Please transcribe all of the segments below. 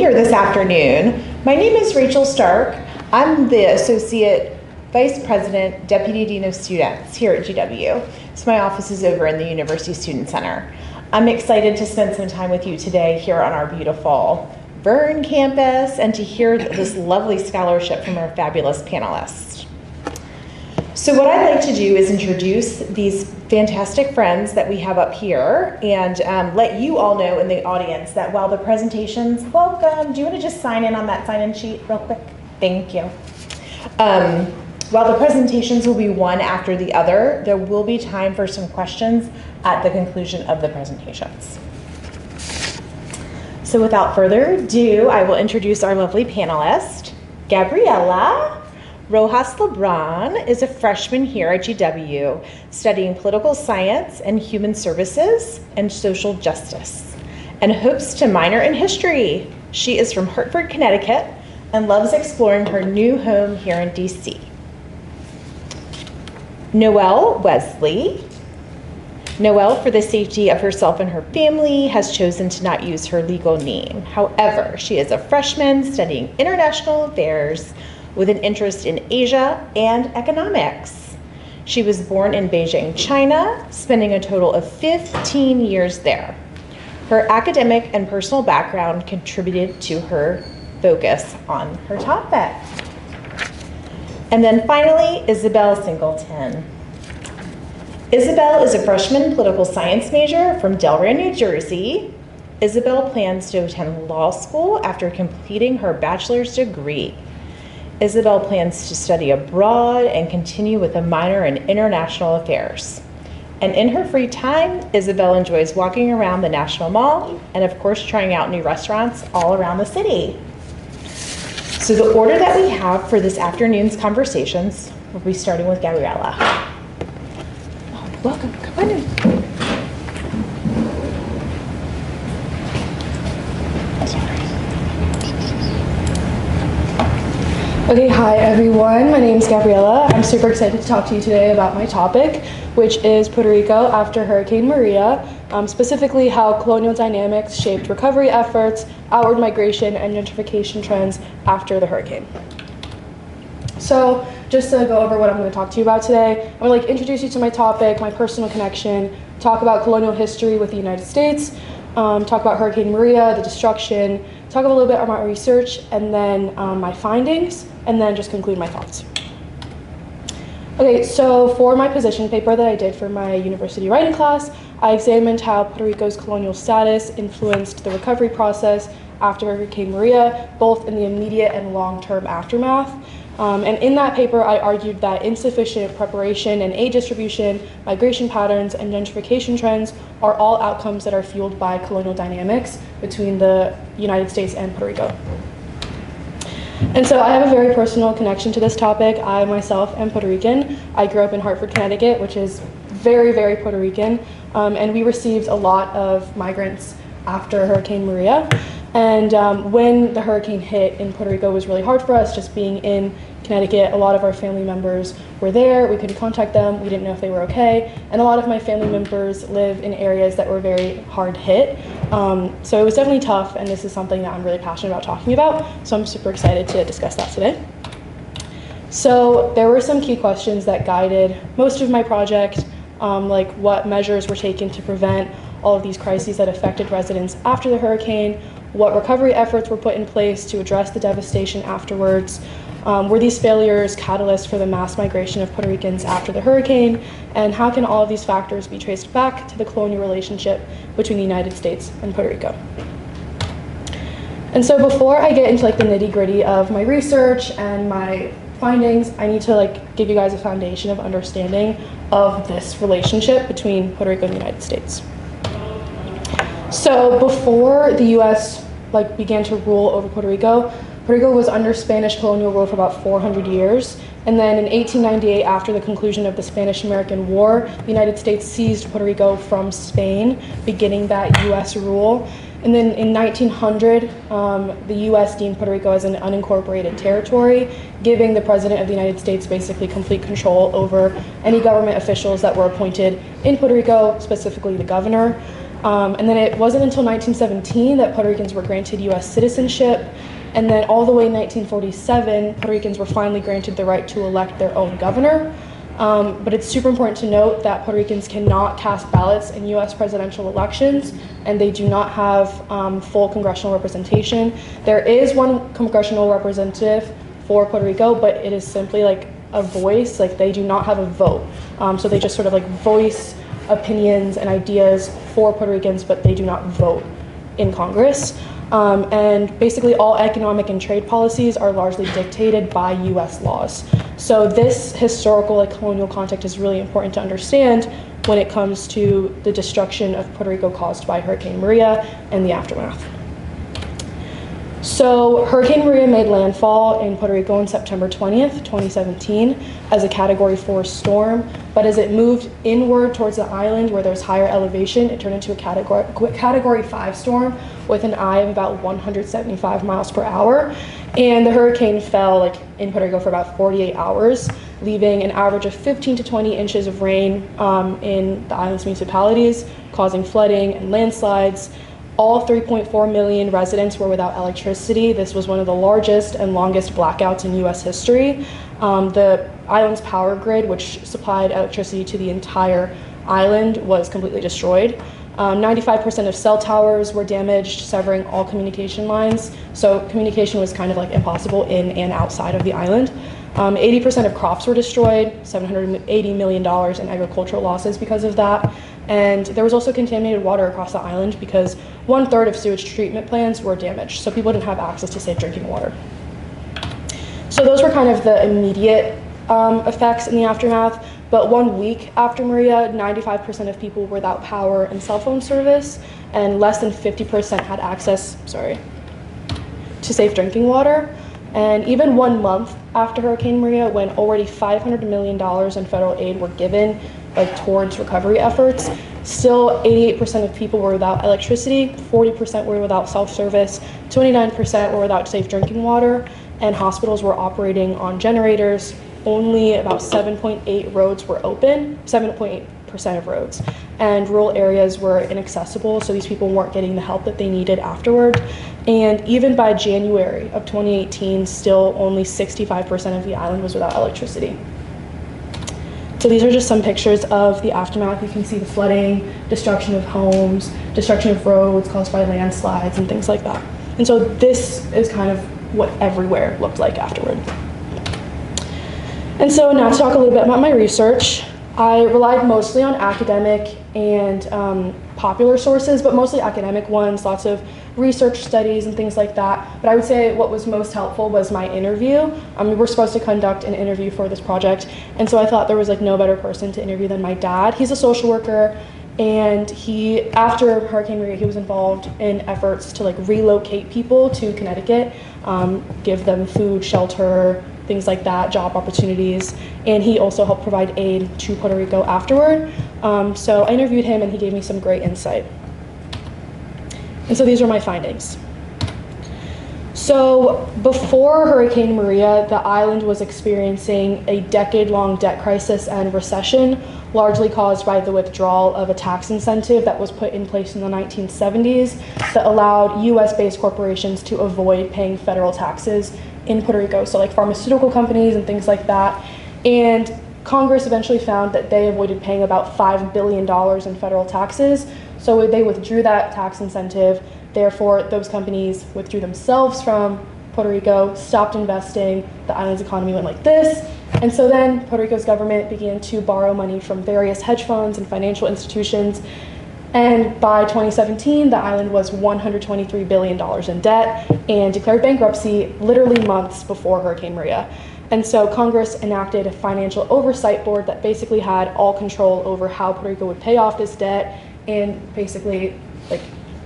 here this afternoon. My name is Rachael Stark. I'm the Associate Vice President, Deputy Dean of Students here at GW. So my office is over in the University Student Center. I'm excited to spend some time with you today here on our beautiful Verne campus and to hear this lovely scholarship from our fabulous panelists. So what I'd like to do is introduce these fantastic friends that we have up here and let you all know in the audience that while the presentations, welcome, do you want to just sign in on that sign-in sheet real quick? Thank you. While the presentations will be one after the other, there will be time for some questions at the conclusion of the presentations. So without further ado, I will introduce our lovely panelist. Gabriela Rojas-LeBron is a freshman here at GW, studying political science and human services and social justice, and hopes to minor in history. She is from Hartford, Connecticut, and loves exploring her new home here in DC. Noelle Wesley. Noelle, for the safety of herself and her family, has chosen to not use her legal name. However, she is a freshman studying international affairs with an interest in Asia and economics. She was born in Beijing, China, spending a total of 15 years there. Her academic and personal background contributed to her focus on her topic. And then finally, Isabel Singleton. Isabel is a freshman political science major from Delray, New Jersey. Isabel plans to attend law school after completing her bachelor's degree. Isabel plans to study abroad and continue with a minor in international affairs. And in her free time, Isabel enjoys walking around the National Mall and of course trying out new restaurants all around the city. So the order that we have for this afternoon's conversations, we'll be starting with Gabriela. Oh, welcome, come on in. Okay, hi everyone. My name is Gabriela. I'm super excited to talk to you today about my topic, which is Puerto Rico after Hurricane Maria, specifically how colonial dynamics shaped recovery efforts, outward migration, and gentrification trends after the hurricane. So just to go over what I'm going to talk to you about today, I'm going to introduce you to my topic, my personal connection, talk about colonial history with the United States, talk about Hurricane Maria, the destruction, talk a little bit about my research, and then my findings, and then just conclude my thoughts. Okay, so for my position paper that I did for my university writing class, I examined how Puerto Rico's colonial status influenced the recovery process after Hurricane Maria, both in the immediate and long-term aftermath. And in that paper, I argued that insufficient preparation and aid distribution, migration patterns, and gentrification trends are all outcomes that are fueled by colonial dynamics between the United States and Puerto Rico. And so I have a very personal connection to this topic. I myself am Puerto Rican. I grew up in Hartford, Connecticut, which is very, very Puerto Rican. And we received a lot of migrants after Hurricane Maria. And when the hurricane hit in Puerto Rico, it was really hard for us just being in Connecticut. A lot of our family members were there. We couldn't contact them. We didn't know if they were okay. And a lot of my family members live in areas that were very hard hit. So it was definitely tough, and this is something that I'm really passionate about talking about. So I'm super excited to discuss that today. So there were some key questions that guided most of my project, like what measures were taken to prevent all of these crises that affected residents after the hurricane, what recovery efforts were put in place to address the devastation afterwards, were these failures catalysts for the mass migration of Puerto Ricans after the hurricane, and how can all of these factors be traced back to the colonial relationship between the United States and Puerto Rico? And so before I get into the nitty-gritty of my research and my findings, I need to give you guys a foundation of understanding of this relationship between Puerto Rico and the United States. So before the US began to rule over Puerto Rico was under Spanish colonial rule for about 400 years. And then in 1898, after the conclusion of the Spanish-American War, the United States seized Puerto Rico from Spain, beginning that US rule. And then in 1900, the US deemed Puerto Rico as an unincorporated territory, giving the President of the United States basically complete control over any government officials that were appointed in Puerto Rico, specifically the governor. And then it wasn't until 1917 that Puerto Ricans were granted US citizenship. And then all the way in 1947, Puerto Ricans were finally granted the right to elect their own governor. But it's super important to note that Puerto Ricans cannot cast ballots in US presidential elections, and they do not have full congressional representation. There is one congressional representative for Puerto Rico, but it is simply like a voice, like they do not have a vote. So they just sort of like voice opinions and ideas for Puerto Ricans, but they do not vote in Congress. And basically all economic and trade policies are largely dictated by US laws. So this historical, like, colonial context is really important to understand when it comes to the destruction of Puerto Rico caused by Hurricane Maria and the aftermath. So Hurricane Maria made landfall in Puerto Rico on September 20th, 2017 as a Category 4 storm, but as it moved inward towards the island where there's higher elevation, it turned into a Category 5 storm with an eye of about 175 miles per hour. And the hurricane fell like in Puerto Rico for about 48 hours, leaving an average of 15 to 20 inches of rain in the island's municipalities, causing flooding and landslides. All 3.4 million residents were without electricity. This was one of the largest and longest blackouts in US history. The island's power grid, which supplied electricity to the entire island, was completely destroyed. 95% of cell towers were damaged, severing all communication lines. So communication was kind of like impossible in and outside of the island. 80% of crops were destroyed, $780 million in agricultural losses because of that. And there was also contaminated water across the island because 1/3 of sewage treatment plants were damaged. So people didn't have access to safe drinking water. So those were kind of the immediate effects in the aftermath. But 1 week after Maria, 95% of people were without power and cell phone service, and less than 50% had access, to safe drinking water. And even 1 month after Hurricane Maria, when already $500 million in federal aid were given towards recovery efforts, still 88% of people were without electricity, 40% were without self-service, 29% were without safe drinking water, and hospitals were operating on generators. Only about 7.8 roads were open, 7.8% of roads, and rural areas were inaccessible, so these people weren't getting the help that they needed afterward. And even by January of 2018, still only 65% of the island was without electricity. So these are just some pictures of the aftermath. You can see the flooding, destruction of homes, destruction of roads caused by landslides and things like that. And so this is kind of what everywhere looked like afterward. And so now to talk a little bit about my research. I relied mostly on academic and popular sources, but mostly academic ones, lots of research studies and things like that. But I would say what was most helpful was my interview. We were supposed to conduct an interview for this project, and so I thought there was no better person to interview than my dad. He's a social worker, and after Hurricane Maria, he was involved in efforts to relocate people to Connecticut, give them food, shelter, things like that, job opportunities, and he also helped provide aid to Puerto Rico afterward. So I interviewed him and he gave me some great insight. And so these are my findings. So before Hurricane Maria, the island was experiencing a decade-long debt crisis and recession, largely caused by the withdrawal of a tax incentive that was put in place in the 1970s that allowed US-based corporations to avoid paying federal taxes in Puerto Rico, so pharmaceutical companies and things like that. And Congress eventually found that they avoided paying about $5 billion in federal taxes, so they withdrew that tax incentive. Therefore, those companies withdrew themselves from Puerto Rico, stopped investing, the island's economy went like this, and so then Puerto Rico's government began to borrow money from various hedge funds and financial institutions. And by 2017, the island was $123 billion in debt and declared bankruptcy literally months before Hurricane Maria. And so Congress enacted a financial oversight board that basically had all control over how Puerto Rico would pay off this debt and basically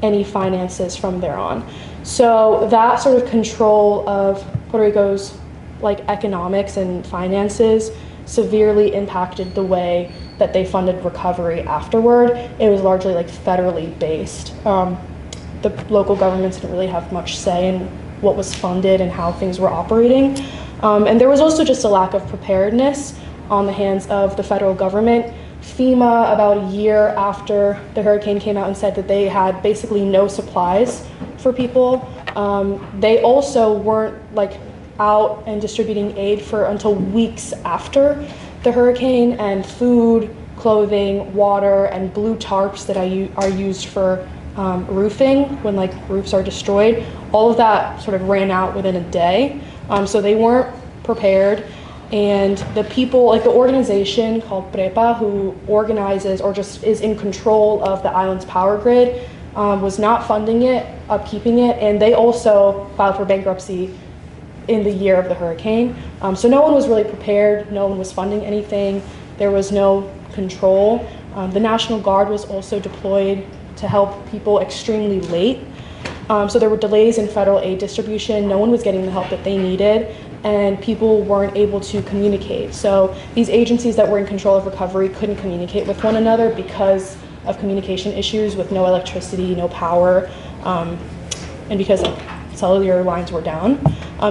any finances from there on. So that sort of control of Puerto Rico's economics and finances severely impacted the way that they funded recovery afterward. It was largely federally based. The local governments didn't really have much say in what was funded and how things were operating. And there was also just a lack of preparedness on the hands of the federal government FEMA, about a year after the hurricane, came out and said that they had basically no supplies for people. They also weren't like out and distributing aid for until weeks after the hurricane, and food, clothing, water, and blue tarps that are used for roofing when like roofs are destroyed, all of that sort of ran out within a day. So they weren't prepared. And the people, like the organization called PREPA, who organizes or just is in control of the island's power grid, was not funding it, upkeeping it, and they also filed for bankruptcy in the year of the hurricane. So no one was really prepared, no one was funding anything, there was no control. The National Guard was also deployed to help people extremely late. So there were delays in federal aid distribution, no one was getting the help that they needed, and people weren't able to communicate. So these agencies that were in control of recovery couldn't communicate with one another because of communication issues with no electricity, no power, and because cellular lines were down.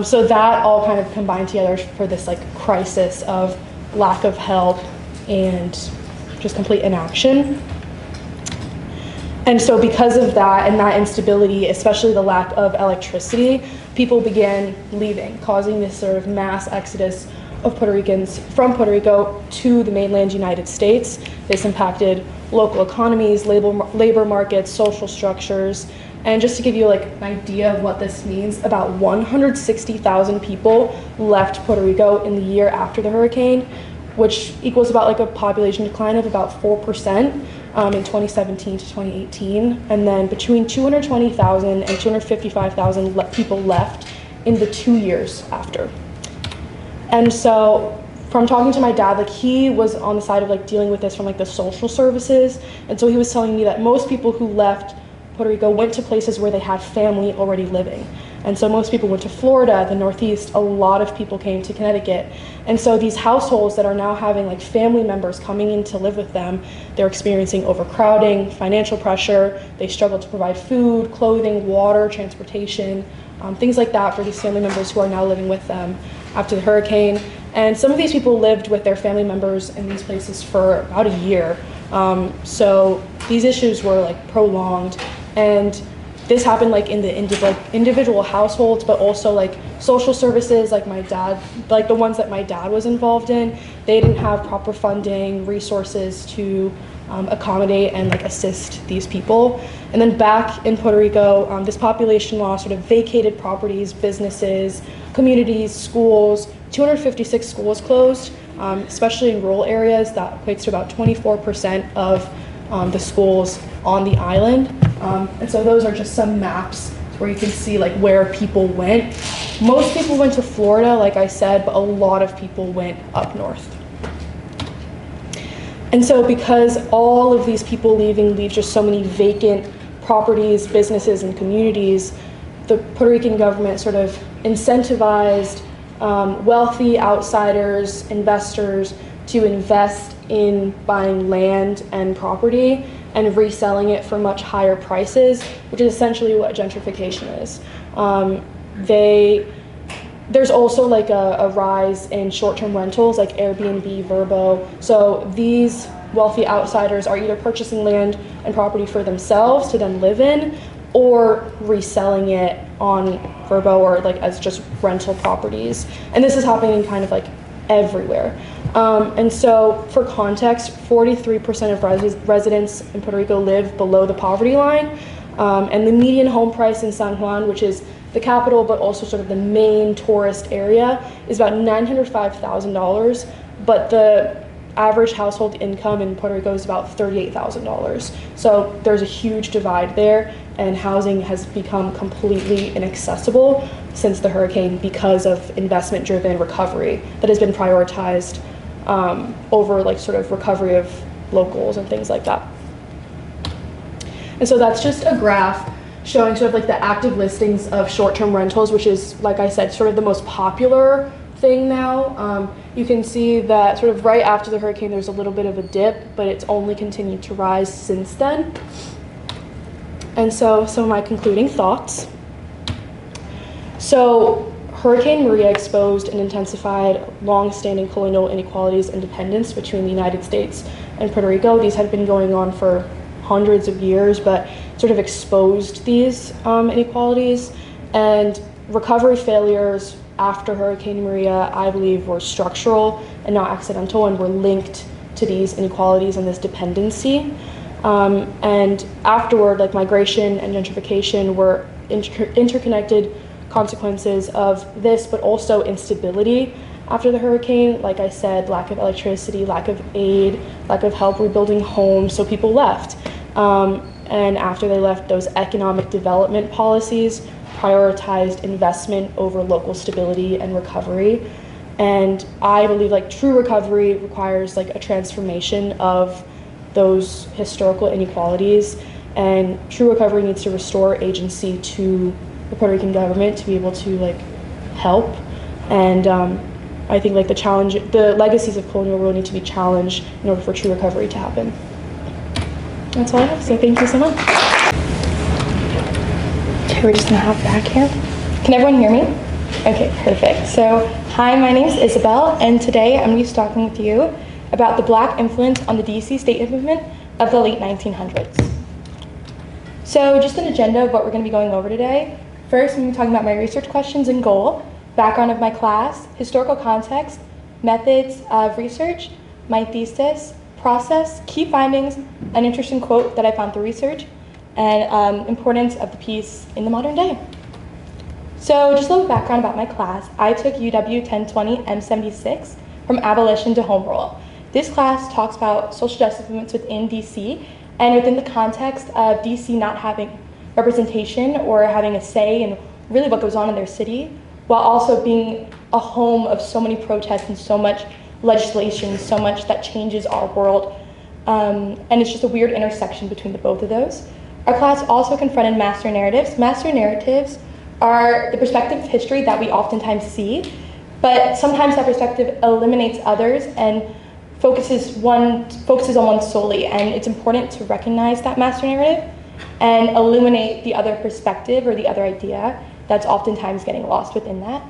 So that all kind of combined together for this like crisis of lack of help and just complete inaction. And so because of that and that instability, especially the lack of electricity, people began leaving, causing this sort of mass exodus of Puerto Ricans from Puerto Rico to the mainland United States. This impacted local economies, labor markets, social structures. And just to give you like an idea of what this means, about 160,000 people left Puerto Rico in the year after the hurricane, which equals about like a population decline of about 4%. In 2017 to 2018, and then between 220,000 and 255,000 people left in the 2 years after. And so from talking to my dad, like he was on the side of like dealing with this from like the social services, and so he was telling me that most people who left Puerto Rico went to places where they had family already living. And so most people went to Florida, the Northeast, a lot of people came to Connecticut. And so these households that are now having like family members coming in to live with them, they're experiencing overcrowding, financial pressure, they struggle to provide food, clothing, water, transportation, things like that for these family members who are now living with them after the hurricane. And some of these people lived with their family members in these places for about a year. So these issues were like prolonged, and this happened like in the individual households, but also like social services, like my dad, like the ones that my dad was involved in, they didn't have proper funding, resources to accommodate and like assist these people. And then back in Puerto Rico, this population law sort of vacated properties, businesses, communities, schools. 256 schools closed, especially in rural areas. That equates to about 24% of the schools on the island. And so those are just some maps where you can see like where people went. Most people went to Florida, like I said, but a lot of people went up north. And so because all of these people leave just so many vacant properties, businesses, and communities, the Puerto Rican government sort of incentivized wealthy outsiders, investors, to invest in buying land and property and reselling it for much higher prices, which is essentially what gentrification is. There's also like a rise in short-term rentals like Airbnb, Vrbo. So these wealthy outsiders are either purchasing land and property for themselves to then live in, or reselling it on Vrbo or like as just rental properties. And this is happening kind of like everywhere. And so for context, 43% of residents in Puerto Rico live below the poverty line. And the median home price in San Juan, which is the capital, but also sort of the main tourist area, is about $905,000. But the average household income in Puerto Rico is about $38,000. So there's a huge divide there, and housing has become completely inaccessible since the hurricane because of investment-driven recovery that has been prioritized over like sort of recovery of locals and things like that. And so that's just a graph showing sort of like the active listings of short-term rentals, which is, like I said, sort of the most popular thing now. You can see that sort of right after the hurricane, there's a little bit of a dip, but it's only continued to rise since then. And so some of my concluding thoughts. So Hurricane Maria exposed and intensified long-standing colonial inequalities and dependence between the United States and in Puerto Rico. These had been going on for hundreds of years, but sort of exposed these inequalities. And recovery failures after Hurricane Maria, I believe, were structural and not accidental, and were linked to these inequalities and this dependency. And afterward, like migration and gentrification were interconnected consequences of this, but also instability after the hurricane. Like I said, lack of electricity, lack of aid, lack of help rebuilding homes, so people left. And after they left, those economic development policies prioritized investment over local stability and recovery. And I believe like true recovery requires like a transformation of those historical inequalities, and true recovery needs to restore agency to the Puerto Rican government to be able to like help. And I think like the legacies of colonial rule need to be challenged in order for true recovery to happen. That's all I have, so thank you so much. Okay, we're just gonna hop back here. Can everyone hear me? Okay, perfect. So, hi, my name is Isabel, and today I'm going to be talking with you about the Black influence on the DC statehood movement of the late 1900s. So, just an agenda of what we're going to be going over today. First, I'm going to be talking about my research questions and goal, background of my class, historical context, methods of research, my thesis, process, key findings, an interesting quote that I found through research, and importance of the piece in the modern day. So just a little background about my class. I took UW 1020 M76 from abolition to home rule. This class talks about social justice movements within DC and within the context of DC not having representation or having a say in really what goes on in their city, while also being a home of so many protests and so much legislation, so much that changes our world. And it's just a weird intersection between the both of those. Our class also confronted master narratives. Master narratives are the perspective of history that we oftentimes see, but sometimes that perspective eliminates others and focuses on one solely, and it's important to recognize that master narrative and illuminate the other perspective or the other idea that's oftentimes getting lost within that.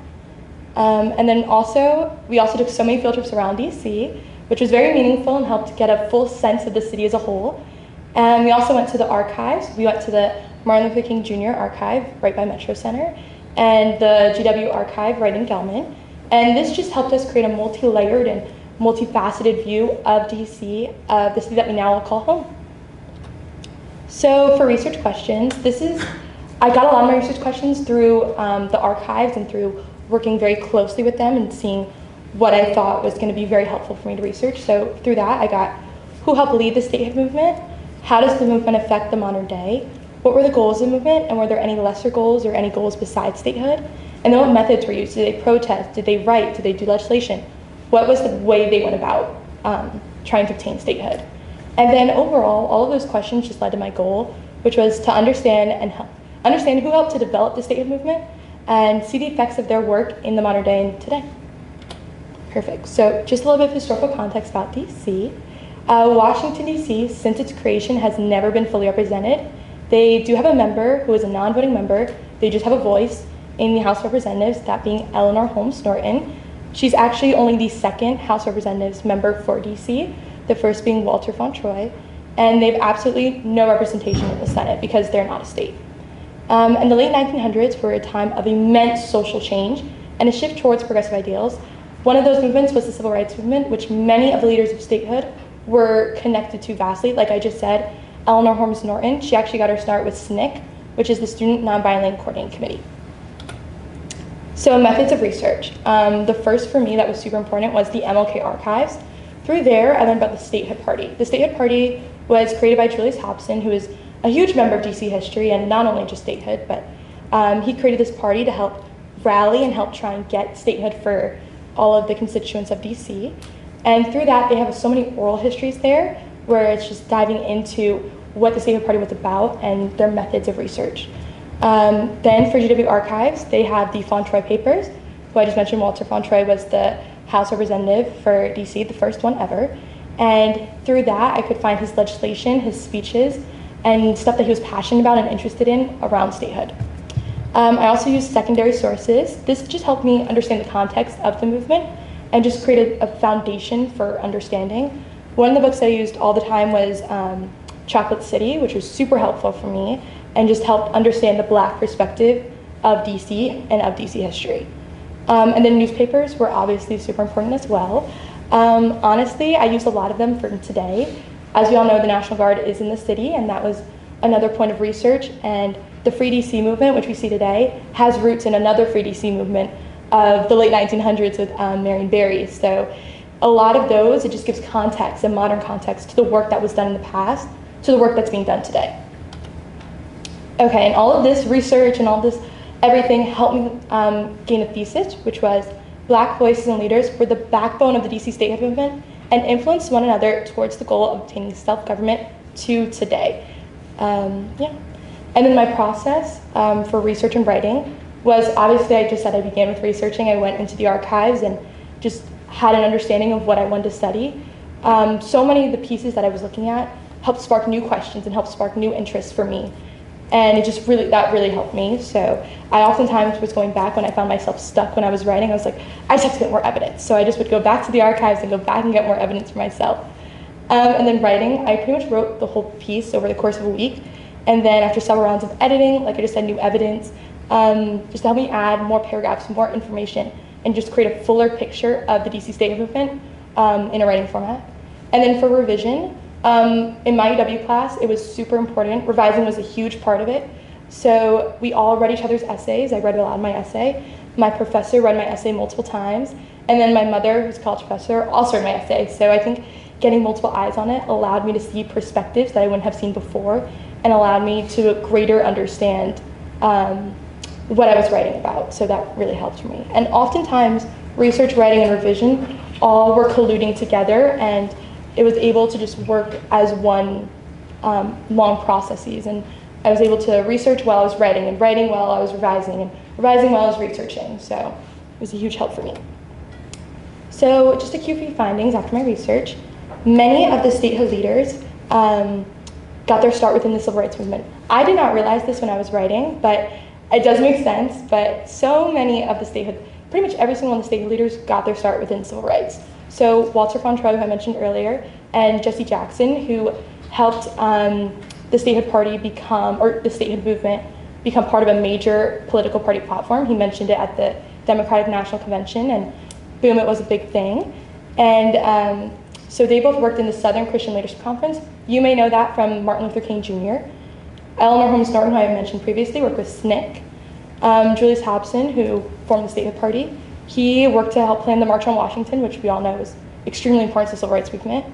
And then also, we also took so many field trips around DC, which was very meaningful and helped get a full sense of the city as a whole. And we also went to the archives. We went to the Martin Luther King Jr. Archive right by Metro Center and the GW Archive right in Gelman. And this just helped us create a multi-layered and multifaceted view of DC, the city that we now call home. So for research questions, I got a lot of my research questions through the archives and through working very closely with them and seeing what I thought was going to be very helpful for me to research. So through that, I got who helped lead the statehood movement, how does the movement affect the modern day, what were the goals of the movement, and were there any lesser goals or any goals besides statehood? And then what methods were used? Did they protest? Did they write? Did they do legislation? What was the way they went about trying to obtain statehood? And then overall, all of those questions just led to my goal, which was to understand who helped to develop the statehood movement and see the effects of their work in the modern day and today. Perfect. So just a little bit of historical context about DC. Washington, D.C., since its creation, has never been fully represented. They do have a member who is a non-voting member. They just have a voice in the House of Representatives, that being Eleanor Holmes Norton. She's actually only the second House of Representatives member for DC, the first being Walter Fauntroy, and they have absolutely no representation in the Senate because they're not a state. And the late 1900s were a time of immense social change and a shift towards progressive ideals. One of those movements was the Civil Rights Movement, which many of the leaders of statehood were connected to vastly. Like I just said, Eleanor Holmes Norton, she actually got her start with SNCC, which is the Student Nonviolent Coordinating Committee. So methods of research. The first for me that was super important was the MLK archives. Through there, I learned about the Statehood Party. The Statehood Party was created by Julius Hobson, who is a huge member of DC history, and not only just statehood, but he created this party to help rally and help try and get statehood for all of the constituents of DC. And through that, they have so many oral histories there, where it's just diving into what the Statehood Party was about and their methods of research. Then for GW Archives, they have the Fauntroy Papers, who I just mentioned. Walter Fauntroy was the House Representative for DC, the first one ever. And through that, I could find his legislation, his speeches, and stuff that he was passionate about and interested in around statehood. I also used secondary sources. This just helped me understand the context of the movement and just created a foundation for understanding. One of the books I used all the time was Chocolate City, which was super helpful for me and just helped understand the Black perspective of DC and of DC history. And then newspapers were obviously super important as well. Honestly, I used a lot of them for today. As we all know, the National Guard is in the city, and that was another point of research. And the Free DC movement, which we see today, has roots in another Free DC movement of the late 1900s with Marion Barry. So a lot of those, it just gives context and modern context to the work that was done in the past, to the work that's being done today. Okay, and all of this research and all this everything helped me gain a thesis, which was Black voices and leaders were the backbone of the DC statehood movement and influenced one another towards the goal of obtaining self-government to today. Yeah. And then my process for research and writing was, obviously, I just said I began with researching. I went into the archives and just had an understanding of what I wanted to study. So many of the pieces that I was looking at helped spark new questions and helped spark new interests for me. And it just that really helped me. So I oftentimes was going back when I found myself stuck when I was writing. I was like, I just have to get more evidence. So I just would go back to the archives and go back and get more evidence for myself. And then writing, I pretty much wrote the whole piece over the course of a week. And then after several rounds of editing, like I just had new evidence, just to help me add more paragraphs, more information, and just create a fuller picture of the DC statehood movement in a writing format. And then for revision, in my UW class, it was super important. Revising was a huge part of it. So we all read each other's essays. I read a lot of my essay. My professor read my essay multiple times. And then my mother, who's a college professor, also read my essay. So I think getting multiple eyes on it allowed me to see perspectives that I wouldn't have seen before and allowed me to greater understand what I was writing about. So that really helped me. And oftentimes, research, writing, and revision all were colluding together, and it was able to just work as one long processes. And I was able to research while I was writing, and writing while I was revising, and revising while I was researching. So it was a huge help for me. So just a few findings after my research. Many of the statehood leaders got their start within the civil rights movement. I did not realize this when I was writing, but it does make sense. But so many of the statehood, pretty much every single one of the statehood leaders got their start within civil rights. So Walter Fontroy, who I mentioned earlier, and Jesse Jackson, who helped the statehood party become, or the statehood movement become part of a major political party platform. He mentioned it at the Democratic National Convention, and boom, it was a big thing. And so they both worked in the Southern Christian Leadership Conference. You may know that from Martin Luther King Jr. Eleanor Holmes Norton, who I mentioned previously, worked with SNCC. Julius Hobson, who formed the statehood party, he worked to help plan the March on Washington, which we all know is extremely important to the civil rights movement.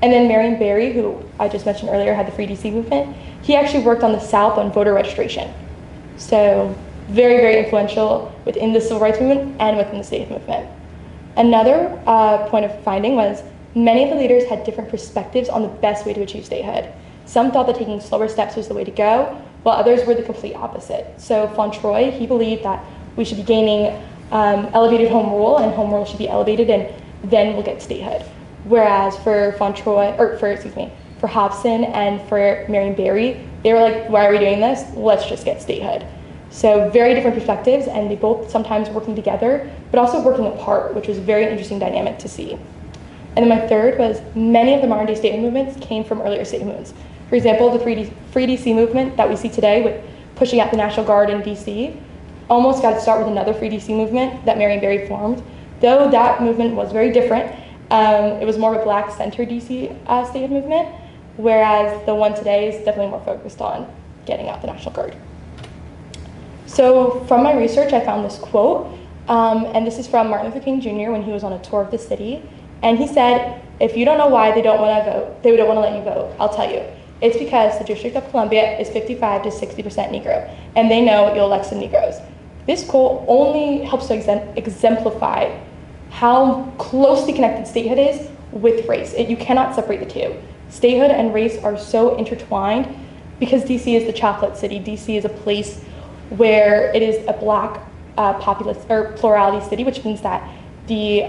And then Marion Barry, who I just mentioned earlier, had the Free DC movement. He actually worked on the South on voter registration. So very, very influential within the civil rights movement and within the statehood movement. Another point of finding was many of the leaders had different perspectives on the best way to achieve statehood. Some thought that taking slower steps was the way to go, while others were the complete opposite. So Fontroy, he believed that we should be gaining elevated home rule, and home rule should be elevated, and then we'll get statehood. Whereas for for Hobson and for Marion Barry, they were like, why are we doing this? Let's just get statehood. So very different perspectives, and they both sometimes working together, but also working apart, which was a very interesting dynamic to see. And then my third was many of the modern day statehood movements came from earlier statehood movements. For example, the Free DC movement that we see today with pushing out the National Guard in DC almost got to start with another Free DC movement that Marion Barry formed. Though that movement was very different, it was more of a Black-centered DC statehood movement, whereas the one today is definitely more focused on getting out the National Guard. So from my research, I found this quote, and this is from Martin Luther King Jr. when he was on a tour of the city. And he said, if you don't know why they don't want to vote, they don't want to let you vote, I'll tell you. It's because the District of Columbia is 55 to 60% Negro, and they know you'll elect some Negroes. This quote only helps to exemplify how closely connected statehood is with race. You cannot separate the two. Statehood and race are so intertwined because DC is the chocolate city. DC is a place where it is a Black populace or plurality city, which means that the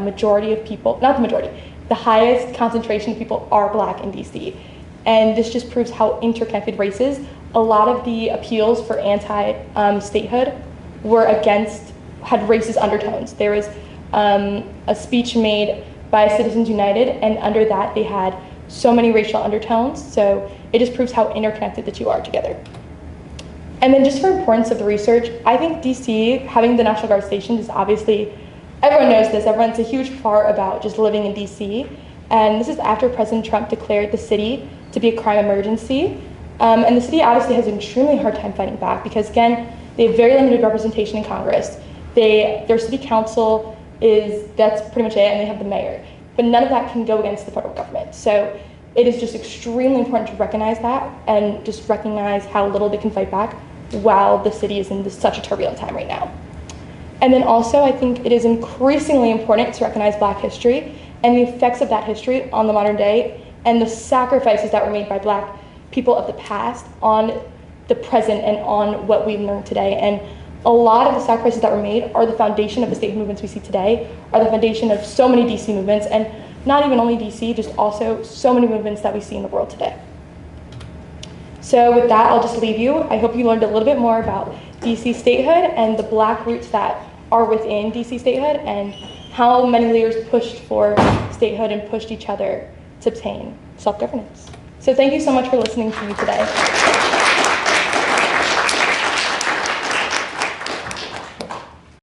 majority of people, not the majority, the highest concentration of people are Black in DC. And this just proves how interconnected race is. A lot of the appeals for anti-statehood were had racist undertones. There was a speech made by Citizens United, and under that they had so many racial undertones, so it just proves how interconnected the two are together. And then just for importance of the research, I think DC, having the National Guard stationed is obviously, everyone knows this, everyone's a huge part about just living in DC, and this is after President Trump declared the city to be a crime emergency, and the city obviously has an extremely hard time fighting back because, again, they have very limited representation in Congress. Their city council that's pretty much it, and they have the mayor. But none of that can go against the federal government. So it is just extremely important to recognize that and just recognize how little they can fight back while the city is in such a turbulent time right now. And then also, I think it is increasingly important to recognize Black history and the effects of that history on the modern day and the sacrifices that were made by Black people of the past on the present and on what we've learned today. And a lot of the sacrifices that were made are the foundation of the state movements we see today, are the foundation of so many DC movements, and not even only DC, just also so many movements that we see in the world today. So with that, I'll just leave you. I hope you learned a little bit more about DC statehood and the Black roots that are within DC statehood and how many leaders pushed for statehood and pushed each other to obtain self-governance. So thank you so much for listening to me today.